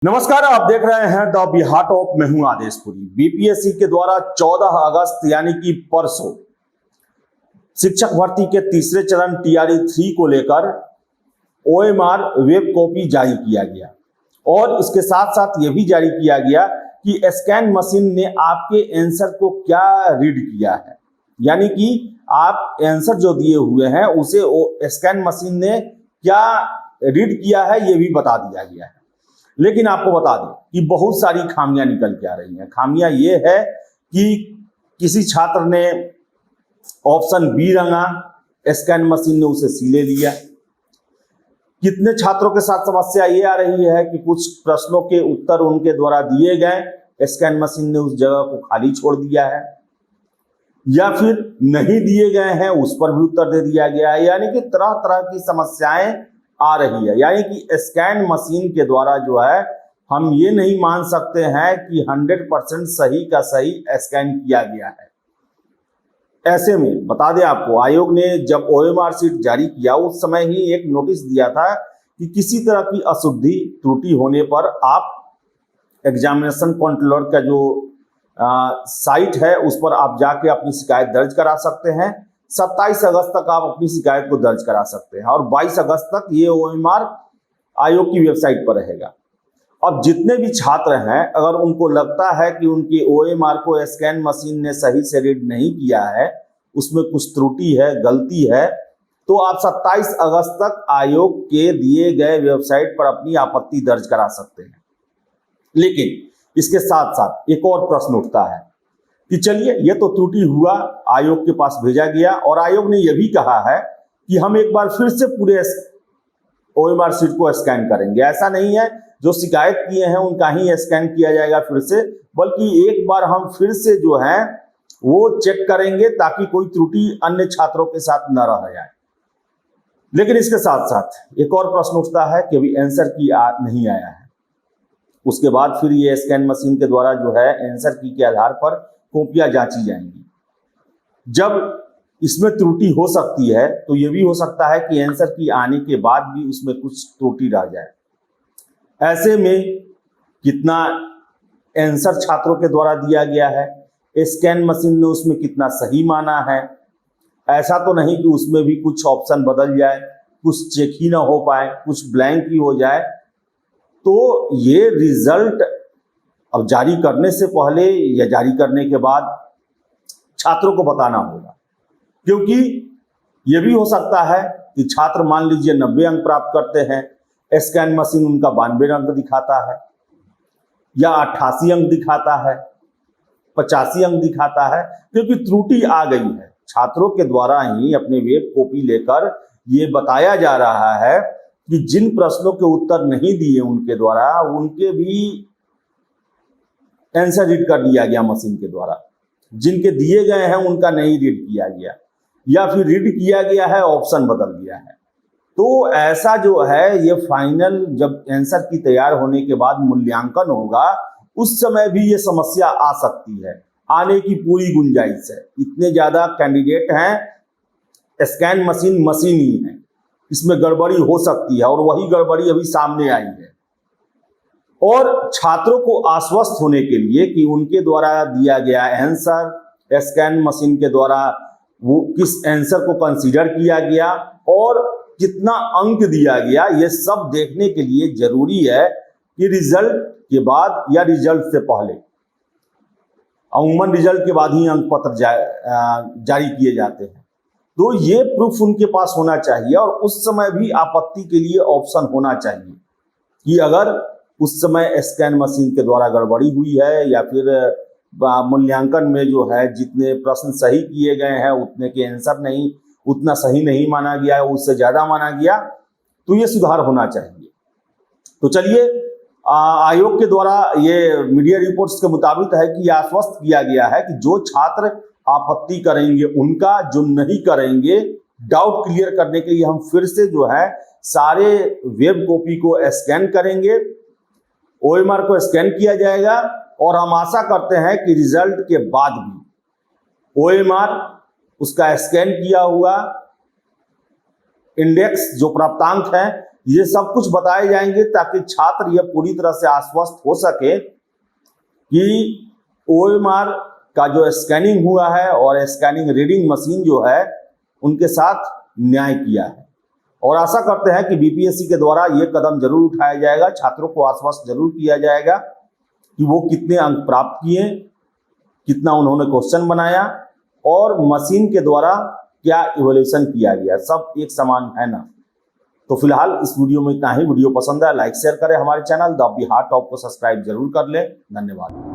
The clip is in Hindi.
नमस्कार, आप देख रहे हैं द बिहार टॉप। मैं हूं आदेशपुरी। बीपीएससी के द्वारा 14 अगस्त यानी कि परसों शिक्षक भर्ती के तीसरे चरण टीआरई 3 को लेकर ओएमआर वेब कॉपी जारी किया गया और इसके साथ साथ यह भी जारी किया गया कि स्कैन मशीन ने आपके आंसर को क्या रीड किया है, यानी कि आप आंसर जो दिए हुए हैं उसे स्कैन मशीन ने क्या रीड किया है यह भी बता दिया गया है। लेकिन आपको बता दें कि बहुत सारी खामियां निकल के आ रही हैं। खामियां ये है कि किसी छात्र ने ऑप्शन बी रंगा, स्कैन मशीन ने उसे सी ले लिया। कितने छात्रों के साथ समस्या ये आ रही है कि कुछ प्रश्नों के उत्तर उनके द्वारा दिए गए, स्कैन मशीन ने उस जगह को खाली छोड़ दिया है, या फिर नहीं दिए गए हैं उस पर भी उत्तर दे दिया गया है। यानी कि तरह तरह की समस्याएं आ रही है। यानी कि स्कैन मशीन के द्वारा जो है हम ये नहीं मान सकते हैं कि 100% सही का सही स्कैन किया गया है। ऐसे में बता दें आपको, आयोग ने जब ओएमआर शीट जारी किया उस समय ही एक नोटिस दिया था कि किसी तरह की अशुद्धि त्रुटि होने पर आप एग्जामिनेशन कंट्रोलर का जो साइट है उस पर आप जाके अपनी शिकायत दर्ज करा सकते हैं। 27 अगस्त तक आप अपनी शिकायत को दर्ज करा सकते हैं और 22 अगस्त तक ये ओएमआर आयोग की वेबसाइट पर रहेगा। अब जितने भी छात्र हैं, अगर उनको लगता है कि उनके ओएमआर को स्कैन मशीन ने सही से रीड नहीं किया है, उसमें कुछ त्रुटि है, गलती है, तो आप 27 अगस्त तक आयोग के दिए गए वेबसाइट पर अपनी आपत्ति दर्ज करा सकते हैं। लेकिन इसके साथ साथ एक और प्रश्न उठता है कि चलिए ये तो त्रुटि हुआ, आयोग के पास भेजा गया और आयोग ने यह भी कहा है कि हम एक बार फिर से पूरे ओएमआर शीट को स्कैन करेंगे। ऐसा नहीं है जो शिकायत किए हैं उनका ही स्कैन किया जाएगा फिर से, बल्कि एक बार हम फिर से जो है वो चेक करेंगे ताकि कोई त्रुटि अन्य छात्रों के साथ न रह जाए। लेकिन इसके साथ साथ एक और प्रश्न उठता है कि अभी आंसर की नहीं आया है, उसके बाद फिर ये स्कैन मशीन के द्वारा जो है आंसर की के आधार पर कॉपियां जांची जाएंगी। जब इसमें त्रुटि हो सकती है तो यह भी हो सकता है कि आंसर की आने के बाद भी उसमें कुछ त्रुटि रह जाए। ऐसे में कितना आंसर छात्रों के द्वारा दिया गया है, स्कैन मशीन ने उसमें कितना सही माना है, ऐसा तो नहीं कि उसमें भी कुछ ऑप्शन बदल जाए, कुछ चेक ही ना हो पाए, कुछ ब्लैंक ही हो जाए। तो ये रिजल्ट अब जारी करने से पहले या जारी करने के बाद छात्रों को बताना होगा, क्योंकि यह भी हो सकता है कि छात्र मान लीजिए 90 अंक प्राप्त करते हैं, स्कैन मशीन उनका 92 अंक दिखाता है या 88 अंक दिखाता है, 85 अंक दिखाता है, क्योंकि त्रुटि आ गई है। छात्रों के द्वारा ही अपने वेब कॉपी लेकर ये बताया जा रहा है कि जिन प्रश्नों के उत्तर नहीं दिए उनके द्वारा, उनके भी आंसर रीड कर दिया गया मशीन के द्वारा। जिनके दिए गए हैं उनका नहीं रीड किया गया, या फिर रीड किया गया है ऑप्शन बदल गया है। तो ऐसा जो है ये फाइनल जब आंसर की तैयार होने के बाद मूल्यांकन होगा उस समय भी ये समस्या आ सकती है, आने की पूरी गुंजाइश है। इतने ज्यादा कैंडिडेट हैं, स्कैन मशीन ही है, इसमें गड़बड़ी हो सकती है और वही गड़बड़ी अभी सामने आई है। और छात्रों को आश्वस्त होने के लिए कि उनके द्वारा दिया गया आंसर स्कैन मशीन के द्वारा वो किस आंसर को कंसीडर किया गया और कितना अंक दिया गया, ये सब देखने के लिए जरूरी है कि रिजल्ट के बाद या रिजल्ट से पहले, अमूमन रिजल्ट के बाद ही अंक पत्र जारी किए जाते हैं, तो ये प्रूफ उनके पास होना चाहिए और उस समय भी आपत्ति के लिए ऑप्शन होना चाहिए कि अगर उस समय स्कैन मशीन के द्वारा गड़बड़ी हुई है या फिर मूल्यांकन में जो है जितने प्रश्न सही किए गए हैं उतने के आंसर नहीं, उतना सही नहीं माना गया है, उससे ज़्यादा माना गया, तो ये सुधार होना चाहिए। तो चलिए, आयोग के द्वारा ये मीडिया रिपोर्ट्स के मुताबिक है कि आश्वस्त किया गया है कि जो छात्र आपत्ति करेंगे उनका, जो नहीं करेंगे, डाउट क्लियर करने के लिए हम फिर से जो है सारे वेब कॉपी को स्कैन करेंगे, ओएमआर को स्कैन किया जाएगा और हम आशा करते हैं कि रिजल्ट के बाद भी ओएमआर, उसका स्कैन किया हुआ इंडेक्स जो प्राप्तांक है ये सब कुछ बताए जाएंगे ताकि छात्र ये पूरी तरह से आश्वस्त हो सके कि OMR का जो स्कैनिंग हुआ है और स्कैनिंग रीडिंग मशीन जो है उनके साथ न्याय किया है। और आशा करते हैं कि BPSC के द्वारा ये कदम जरूर उठाया जाएगा, छात्रों को आश्वस्त जरूर किया जाएगा कि वो कितने अंक प्राप्त किए, कितना उन्होंने क्वेश्चन बनाया और मशीन के द्वारा क्या इवोल्यूशन किया गया, सब एक समान है ना। तो फिलहाल इस वीडियो में इतना ही। वीडियो पसंद है लाइक शेयर करें, हमारे चैनल द बिहार टॉप को सब्सक्राइब जरूर कर लें। धन्यवाद।